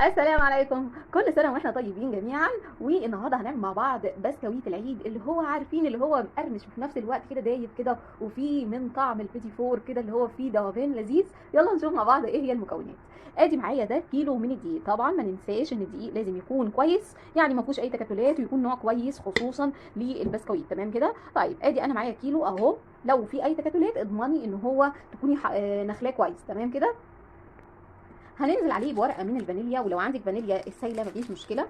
السلام عليكم، كل سنة واحنا طيبين جميعا. والنهارده هنعمل مع بعض بسكويت العيد اللي هو عارفين اللي هو مقرمش وفي نفس الوقت كده دايب كده، وفيه من طعم البيتي فور كده اللي هو فيه ذوبان لذيذ. يلا نشوف مع بعض ايه هي المكونات. ادي معايا ده كيلو من الدقيق. طبعا ما ننساش ان الدقيق لازم يكون كويس، يعني ما فيهوش اي تكتلات، ويكون نوع كويس خصوصا للبسكويت. تمام كده. طيب ادي انا معايا كيلو اهو. لو في اي تكتلات اضمني ان هو تكوني نخلاه كويس. تمام كده. هننزل عليه بورقه من الفانيليا، ولو عندك فانيليا السايله مفيش مشكله.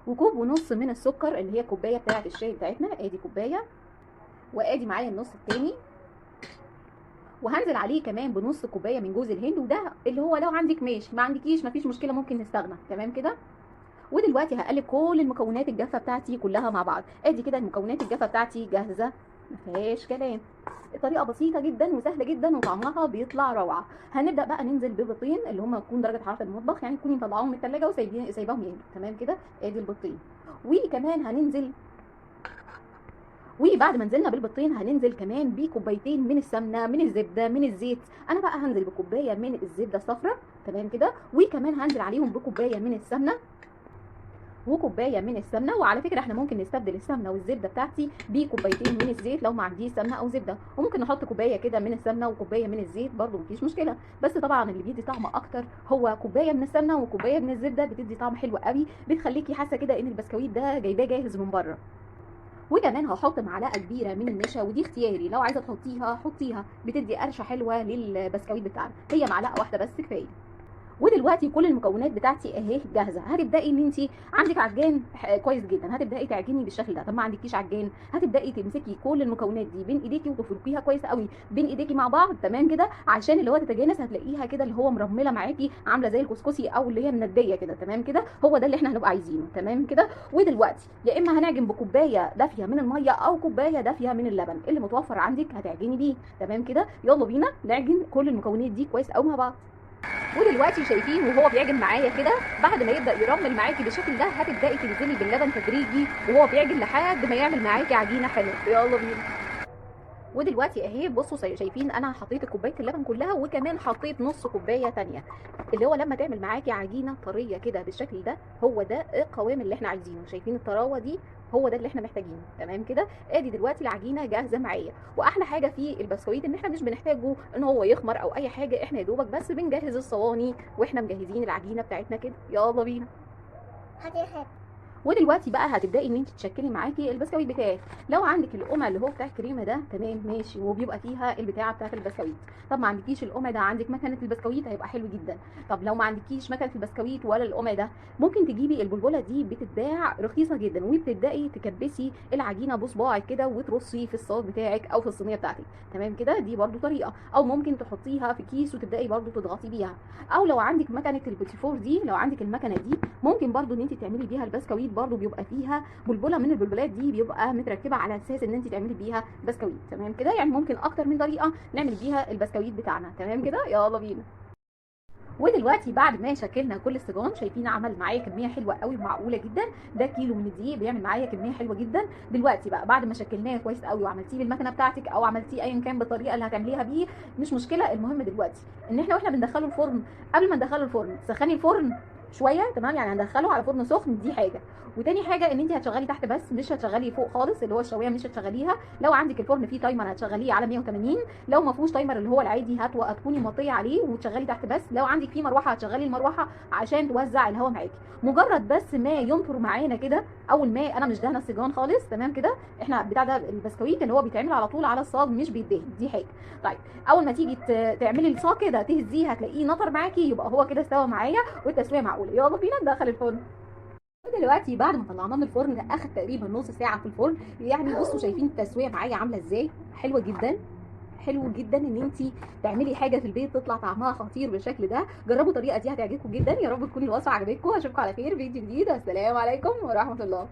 وكوب ونص من السكر اللي هي كوبايه بتاعه الشاي بتاعتنا. ادي كوبايه، وادي معايا النص التاني. وهنزل عليه كمان بنص كوبايه من جوز الهند، وده اللي هو لو عندك ماشي، ما عندكيش مفيش مشكله، ممكن نستغنى. تمام كده. ودلوقتي هقلب كل المكونات الجافه بتاعتي كلها مع بعض. ادي كده المكونات الجافه بتاعتي جاهزه، ما فيهاش كلام. الطريقه بسيطه جدا وسهله جدا وطعمها بيطلع روعه. هنبدا بقى ننزل ببيضتين اللي هم تكون درجه حراره المطبخ، يعني تكوني مطلعاهم من الثلاجه وسايباهم يهدوا. تمام كده. ادي البيضتين. وكمان هننزل، وبعد ما نزلنا بالبيضتين هننزل كمان بكوبايتين من السمنه، من الزبده، من الزيت. انا بقى هنزل بكوبايه من الزبده الصفراء. تمام كده. وكمان هنزل عليهم بكوبايه من السمنه وكوبايه من السمنه. وعلى فكره احنا ممكن نستبدل السمنه والزبده بتاعتي بكوبايتين من الزيت لو ما عنديش سمنه او زبده، وممكن نحط كوبايه كده من السمنه وكوبايه من الزيت برده مفيش مشكله. بس طبعا اللي بيدي طعم اكتر هو كوبايه من السمنه وكوبايه من الزبده، بتدي طعم حلو قوي، بتخليكي حاسه كده ان البسكويت ده جايباه جاهز من بره. وكمان هحط معلقه كبيره من النشا، ودي اختياري، لو عايزه تحطيها حطيها، بتدي قرشه حلوه للبسكويت بتاعنا. هي معلقه واحده بس كفايه. ودلوقتي كل المكونات بتاعتي اهي جاهزه. هتبداي ان انت عندك عجان كويس جدا، هتبداي تعجني بالشكل ده. طب ما عندكيش عجان، هتبداي تمسكي كل المكونات دي بين ايديكي وتفركيها كويس قوي بين ايديكي مع بعض. تمام كده. عشان اللي هو تتجانس، هتلاقيها كده اللي هو مرمله معاكي، عامله زي الكسكسي او اللي هي منديه كده. تمام كده. هو ده اللي احنا هنبقى عايزينه. تمام كده. ودلوقتي يا اما هنعجن بكوبايه دافيه من الميه او كوبايه دافيه من اللبن، اللي متوفر عندك هتعجني بيه. تمام كده. يلا بينا نعجن كل المكونات دي كويس قوي مع بعض. ودلوقتي شايفين وهو بيعجن معايا كده، بعد ما يبدا يرمل معاكي بالشكل ده هتبداي تنزلي باللبن تدريجي وهو بيعجن لحد ما يعمل معاكي عجينه حلوه. يلا بينا. ودلوقتي اهي بصوا شايفين انا حطيت كوبايه اللبن كلها، وكمان حطيت نص كوبايه تانية، اللي هو لما تعمل معاكي عجينه طريه كده بالشكل ده، هو ده القوام اللي احنا عايزينه. شايفين الطراوه دي؟ هو ده اللي احنا محتاجينه. تمام كده. ادي دلوقتي العجينه جاهزه معايا. واحلى حاجه في البسكويت ان احنا مش بنحتاجه ان هو يخمر او اي حاجه، احنا يا دوبك بس بنجهز الصواني واحنا مجهزين العجينه بتاعتنا كده. يلا بينا. ودلوقتي بقى هتبداي ان انت تشكلي معاكي البسكويت بتاعك. لو عندك القمع اللي هو بتاع الكريمه ده تمام ماشي، وبيبقى فيها البتاعه بتاعه البسكويت. طب ما عندكيش القمع ده، عندك مكنه البسكويت هيبقى حلو جدا. طب لو ما عندكيش مكنه البسكويت ولا القمع ده، ممكن تجيبي البلبله دي، بتتباع رخيصه جدا، وبتبداي تكبسي العجينه بصباعك كده وترصي في الصاج بتاعك او في الصينيه بتاعتك. تمام كده. دي برده طريقه. او ممكن تحطيها في كيس وتبداي برده تضغطي بيها. او لو عندك مكنه البوتي فور دي، لو عندك المكنه دي ممكن برده ان انت تعملي بيها البسكويت، برده بيبقى فيها بلبله من البلبلات دي، بيبقى متركبه على اساس ان انت تعملي بيها بسكويت. تمام كده. يعني ممكن اكتر من طريقه نعمل بيها البسكويت بتاعنا. تمام كده. يلا بينا. ودلوقتي بعد ما شكلنا كل الصيغان، شايفين عمل معايا كميه حلوه قوي ومعقوله جدا. ده كيلو من الدقيق بيعمل معايا كميه حلوه جدا. دلوقتي بقى بعد ما شكلناه كويس قوي وعملتيه بالمكنه بتاعتك او عملتيه ايا كان بالطريقه اللي هتعمليها بيه، مش مشكله. المهم دلوقتي ان احنا واحنا بندخله الفرن، قبل ما ندخله الفرن سخني الفرن شويه. تمام. يعني هندخله على فرن سخن، دي حاجه. وتاني حاجه ان انت هتشغلي تحت بس، مش هتشغلي فوق خالص، اللي هو الشوايه مش هتشغليها. لو عندك الفرن فيه تايمر هتشغليه على 180. لو ما فيهوش تايمر اللي هو العادي هتكوني مطيه عليه وتشغلي تحت بس. لو عندك فيه مروحه هتشغلي المروحه عشان توزع الهواء معاكي. مجرد بس ما ينطر معانا كده، اول ما انا مش دهنه السيجان خالص. تمام كده. احنا بتاع ده البسكويت اللي هو بيتعمل على طول على الصاج مش بيتدهن، دي حاجه. طيب اول ما تيجي تعملي الصاج كده تهزيه هتلاقيه نطر معاكي، يبقى هو كده استوى معايا والتسويه معقوله. يلا بينا ندخل الفرن. دلوقتي بعد ما طلعناه من الفرن، ده اخد تقريبا نص ساعه في الفرن. يعني بصوا شايفين التسويه معايا عامله ازاي، حلوه جدا. حلو جدا ان انت تعملي حاجه في البيت تطلع طعمها خطير بالشكل ده. جربوا الطريقه دي هتعجبكم جدا. يا رب تكون الوصفه عجبتكم. اشوفكم على خير في فيديو جديد. السلام عليكم ورحمه الله.